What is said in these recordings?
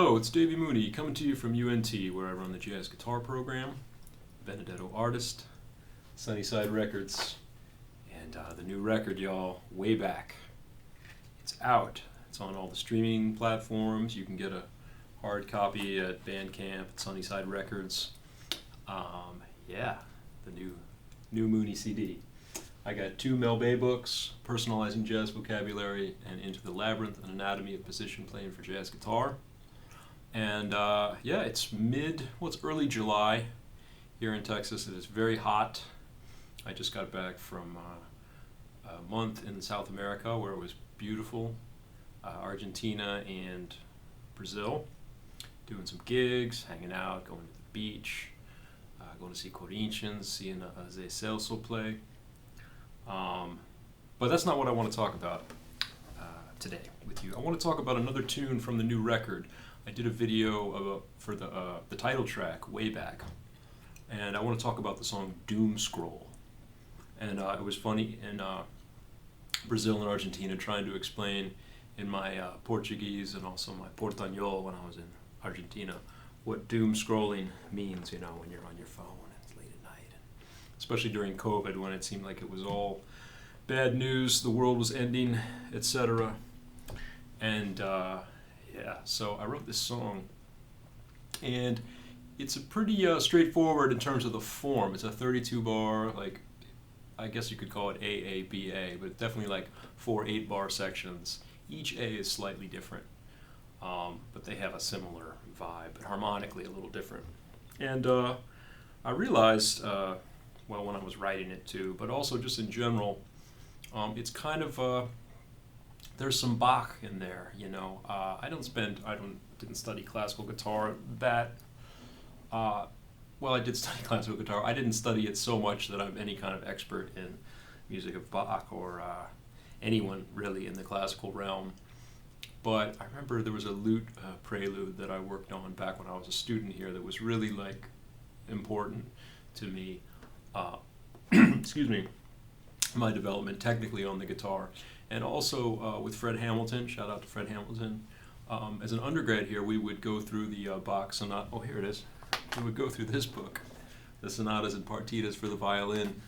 Hello, it's Davey Mooney coming to you from UNT, where I run the jazz guitar program, Benedetto artist, Sunnyside Records, and the new record, y'all, Way Back. It's out. It's on all the streaming platforms. You can get a hard copy at Bandcamp, at Sunnyside Records. The new Mooney CD. I got 2 Mel Bay books, Personalizing Jazz Vocabulary and Into the Labyrinth, An Anatomy of Position Playing for Jazz Guitar. And it's early July here in Texas. It is very hot. I just got back from a month in South America where it was beautiful. Argentina and Brazil. Doing some gigs, hanging out, going to the beach, going to see Corinthians, seeing Zé Celso play. But that's not what I want to talk about today with you. I want to talk about another tune from the new record. I did a video for the title track, Way Back, and I want to talk about the song Doom Scroll. And it was funny in Brazil and Argentina trying to explain in my Portuguese and also my Portanhol when I was in Argentina what doom scrolling means, when you're on your phone and it's late at night. Especially during COVID when it seemed like it was all bad news, the world was ending, etc. And so I wrote this song, and it's a pretty straightforward in terms of the form. It's a 32 bar, I guess you could call it AABA, but definitely like 4 8-bar sections. Each A is slightly different, but they have a similar vibe, but harmonically a little different. And I realized, when I was writing it too, but also just in general, it's kind of there's some Bach in there, I didn't study classical guitar that. I did study classical guitar. I didn't study it so much that I'm any kind of expert in music of Bach or anyone really in the classical realm. But I remember there was a lute prelude that I worked on back when I was a student here that was really important to me. Excuse me, my development technically on the guitar. And also with Fred Hamilton, shout out to Fred Hamilton. As an undergrad here, we would go through the Bach sonata. Oh, here it is. We would go through this book, the sonatas and partitas for the violin,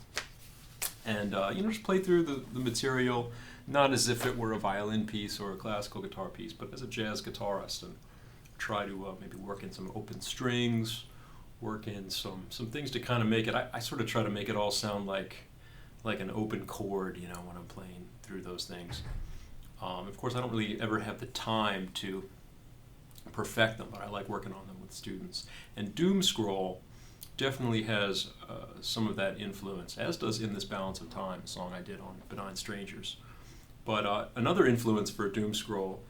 and just play through the material, not as if it were a violin piece or a classical guitar piece, but as a jazz guitarist, and try to maybe work in some open strings, work in some things to kind of make it. I sort of try to make it all sound like an open chord, when I'm playing through those things. Of course, I don't really ever have the time to perfect them, but I like working on them with students. And Doom Scroll definitely has some of that influence, as does In This Balance of Time, a song I did on Benign Strangers. But another influence for Doom Scroll,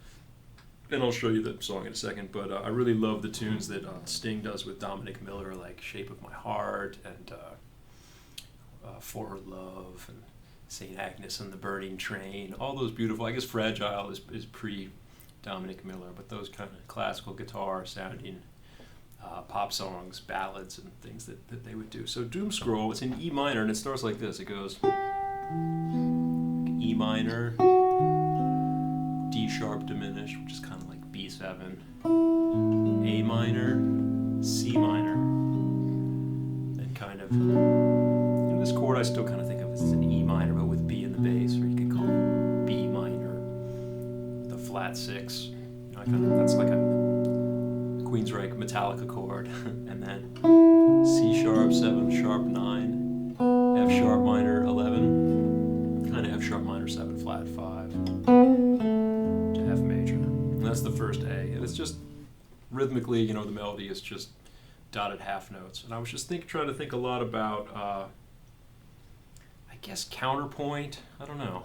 and I'll show you the song in a second, but I really love the tunes that Sting does with Dominic Miller, like Shape of My Heart and For Her Love and St. Agnes and the Burning Train, all those beautiful. I guess Fragile is pre-Dominic Miller, but those kind of classical guitar sounding pop songs, ballads, and things that they would do. So Doom Scroll, it's in E minor, and it starts like this. It goes E minor, D sharp diminished, which is kind of like B7, A minor, C minor, and kind of, this chord I still kind of think of as an E minor, but with B in the bass, or you could call it B minor, with a flat 6. That's like a Queensryche Metallica chord, and then C sharp 7, sharp 9, F sharp minor 11, kind of F sharp minor 7, flat 5, to F major. And that's the first A. And it's just rhythmically, the melody is just dotted half notes. And I was just trying to think a lot about, I guess, counterpoint. I don't know.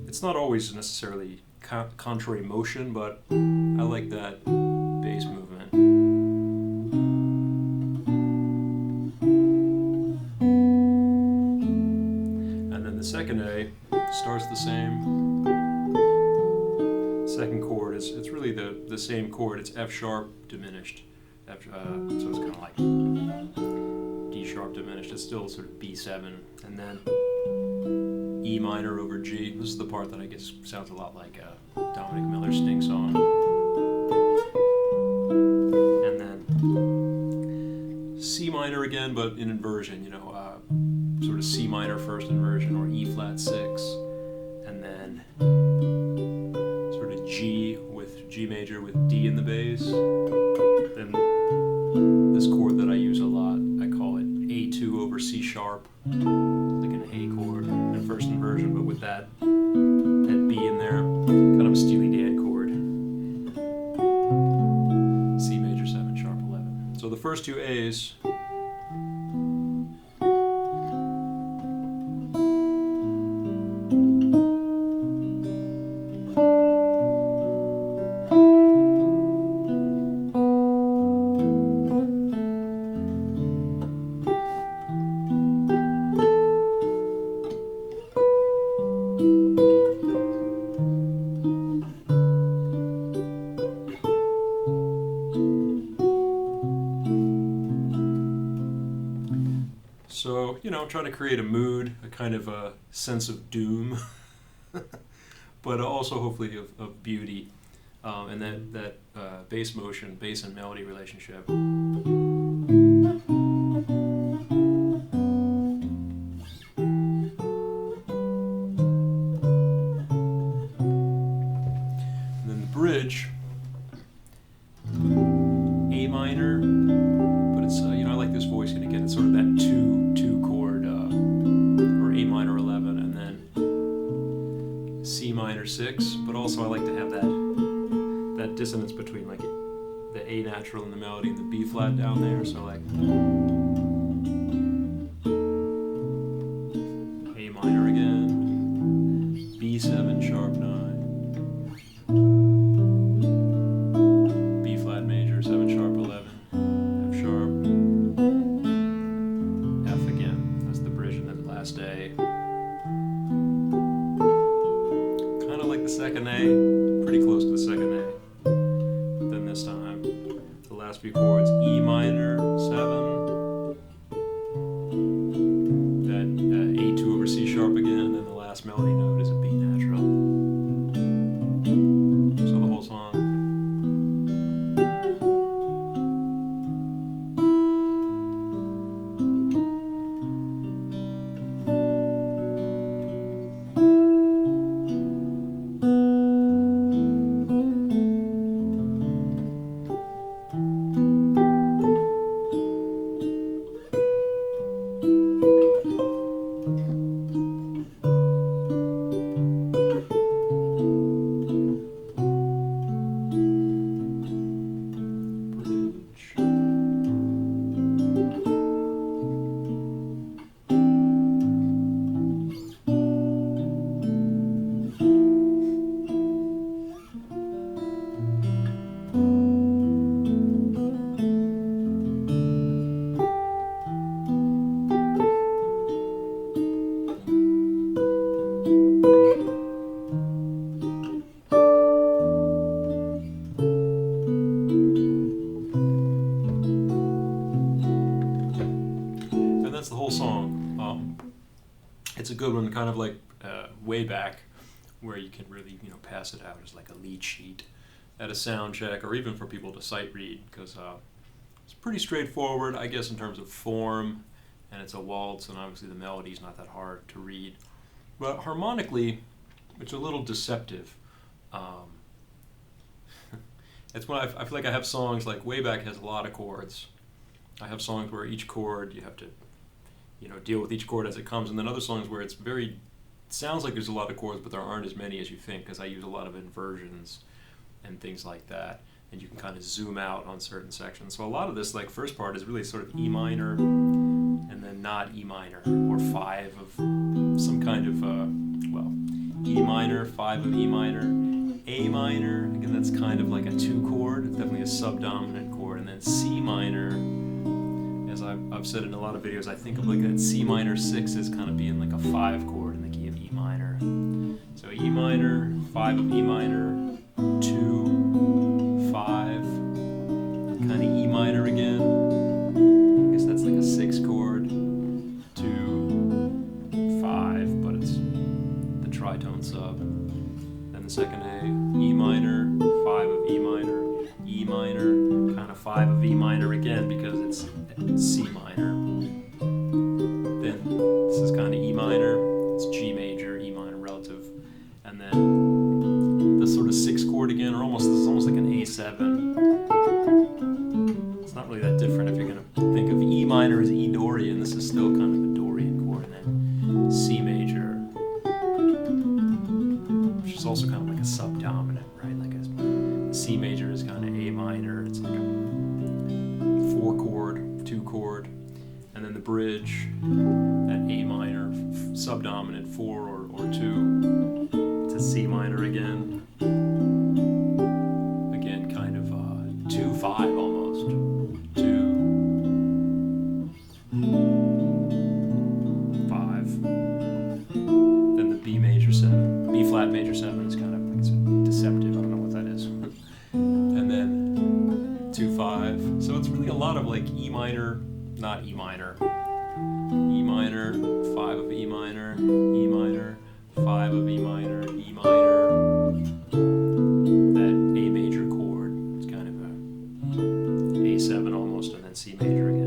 It's not always necessarily contrary motion, but I like that bass movement. And then the second A starts the same. Second chord chords, it's really the same chord. It's F sharp diminished. So it's kind of like D sharp diminished. It's still sort of B7, and then E minor over G. This is the part that I guess sounds a lot like Dominic Miller's Sting song. And then C minor again, but in inversion, sort of C minor first inversion, or E flat 6, and then sort of G major with D in the bass. Then this chord that I use a lot, I call it A2 over C sharp, like an A chord in first inversion, but with that B in there, kind of a Steely Dan chord. C major 7 sharp 11. So the first two A's. So, trying to create a mood, a kind of a sense of doom, but also hopefully of beauty, and that bass motion, bass and melody relationship. And then the bridge, A minor, but it's, I like this voice, and again, it's sort of that two chord, or A minor 11, and then C minor 6, but also I like to have that dissonance between like the A natural and the melody and the B flat down there, so like A minor again, B7 sharp 9, B flat major 7 sharp 11, F sharp, F again, that's the bridge, and then the last A. Kind of like the second A, pretty close to the second A. But then this time, the last few chords, E minor 7, that A2 over C sharp again, and then the last melody note is a B natural. So the whole song. That's the whole song. It's a good one, kind of like Way Back, where you can really pass it out as like a lead sheet at a sound check, or even for people to sight read, because it's pretty straightforward, I guess, in terms of form, and it's a waltz, and obviously the melody's not that hard to read. But harmonically, it's a little deceptive. It's when I feel like I have songs like Way Back has a lot of chords. I have songs where each chord you have to deal with each chord as it comes, and then other songs where it sounds like there's a lot of chords, but there aren't as many as you think, because I use a lot of inversions and things like that, and you can kind of zoom out on certain sections. So a lot of this, like, first part is really sort of E minor, and then not E minor, or 5 of some kind of, E minor, 5 of E minor, A minor, again, that's kind of like a 2 chord, it's definitely a subdominant chord, and then C minor. As I've said in a lot of videos, I think of like that C minor 6 as kind of being like a 5 chord in the key of E minor. So E minor, 5 of E minor, 2, 5, kind of E minor again. I guess that's like a 6 chord. 2, 5, but it's the tritone sub. Then the second A, E minor, 5 of E minor, kind of 5 of E minor again because it's C minor. Then this is kind of E minor, it's G major, E minor relative, and then the sort of 6 chord again, or almost, this is almost like an A7. It's not really that different if you're going to think of E minor as E Dorian. This is still kind of a Dorian chord, and then C major, which is also kind of like a subdominant, right? Like a C major is kind of A minor. It's like a 4 chord, 2 chord, and then the bridge, that A minor, subdominant 4 or 2 to C minor again. Again, kind of 2, 5 almost. 2, 5. Then the B major 7, B flat major 7 is kind of like, it's deceptive. I don't know what that is. And then 2, 5. So it's really a lot of like E minor, not E minor. E minor, 5 of E minor, E minor, 5 of E minor, E minor. That A major chord, it's kind of a A7 almost, and then C major again.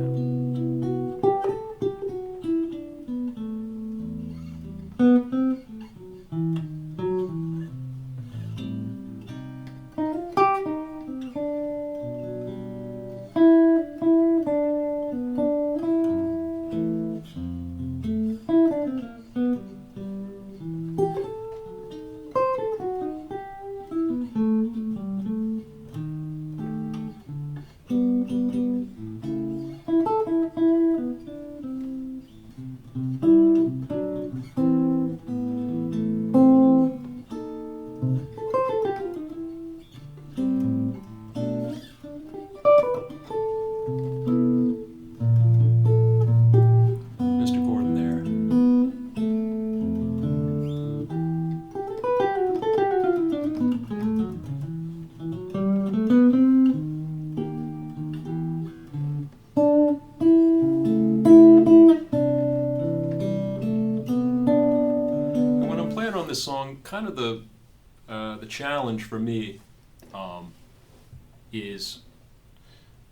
Song, kind of the challenge for me is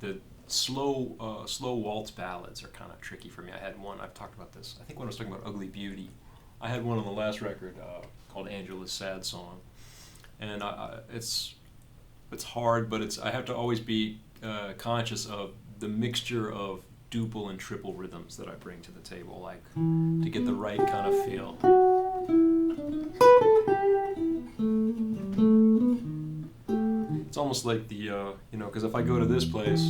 the slow waltz ballads are kind of tricky for me. I had one, I've talked about this, I think when I was talking about Ugly Beauty, I had one on the last record called Angela's Sad Song, and it's hard, but I have to always be conscious of the mixture of duple and triple rhythms that I bring to the table, like to get the right kind of feel. It's almost like the, because if I go to this place,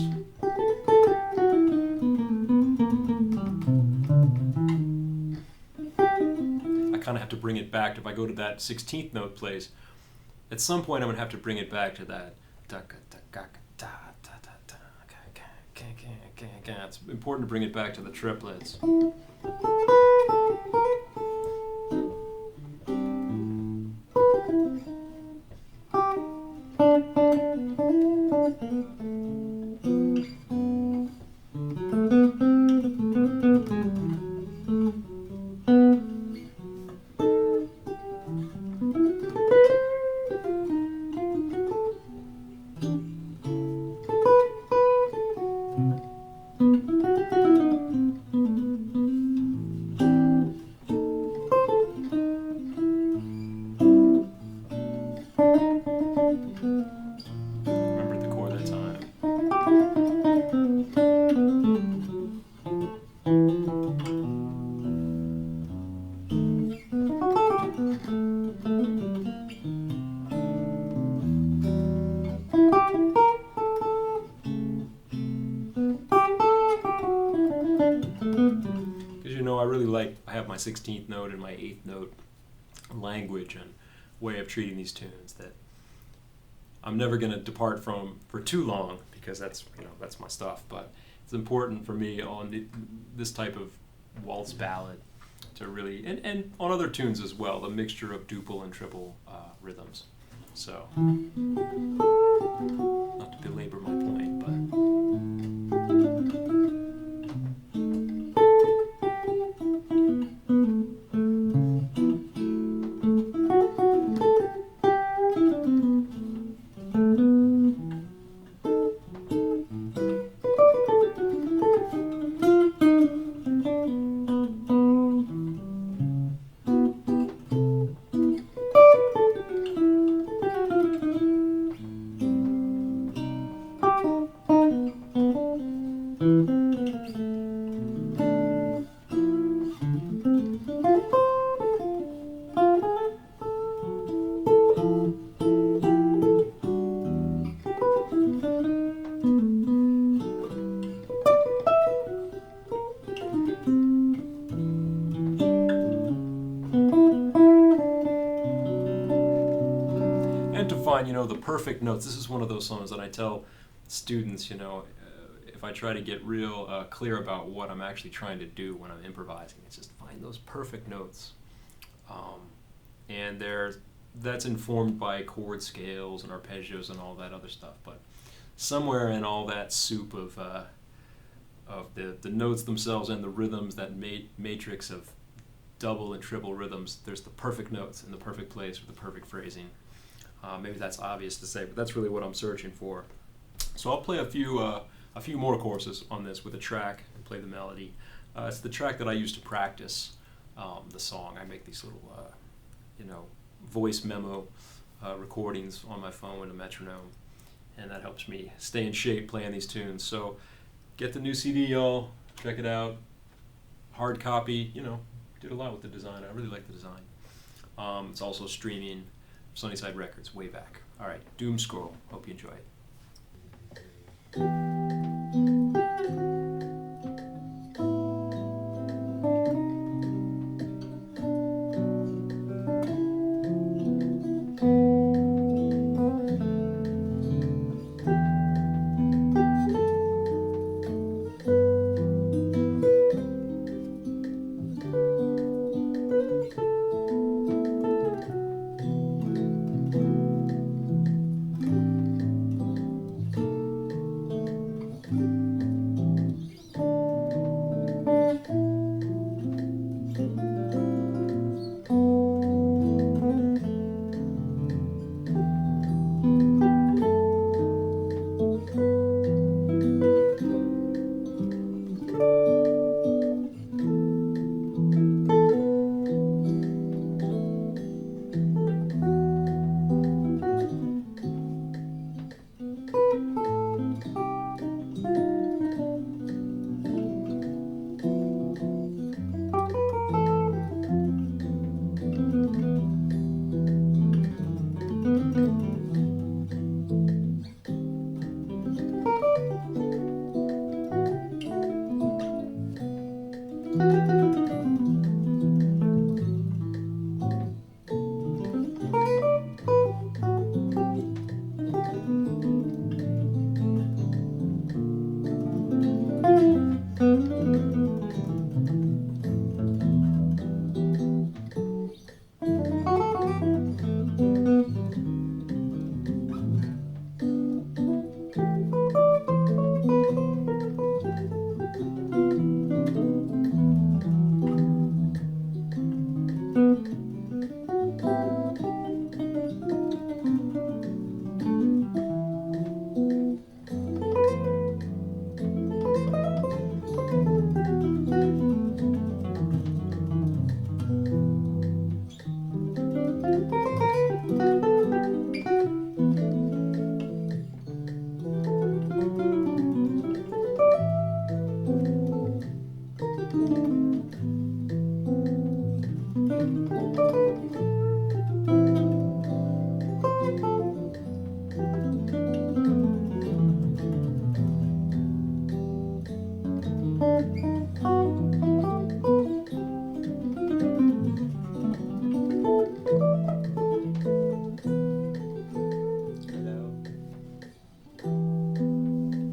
I kind of have to bring it back. If I go to that 16th note place, at some point I'm going to have to bring it back to that. It's important to bring it back to the triplets. I have my 16th note and my 8th note language and way of treating these tunes that I'm never going to depart from for too long, because that's my stuff. But it's important for me on this type of waltz ballad to really, and on other tunes as well, the mixture of duple and triple rhythms. So, not to belabor my point, but. And to find, the perfect notes. This is one of those songs that I tell students, if I try to get real clear about what I'm actually trying to do when I'm improvising, it's just find those perfect notes. And that's informed by chord scales and arpeggios and all that other stuff. But somewhere in all that soup of the notes themselves and the rhythms, that matrix of double and triple rhythms, there's the perfect notes in the perfect place with the perfect phrasing. Maybe that's obvious to say, but that's really what I'm searching for. So I'll play a few more courses on this with a track and play the melody. It's the track that I use to practice the song. I make these little, voice memo recordings on my phone with a metronome, and that helps me stay in shape playing these tunes. So get the new CD, y'all. Check it out. Hard copy. Did a lot with the design. I really like the design. It's also streaming. Sunnyside Records, way back. All right, Doom Scroll. Hope you enjoy it.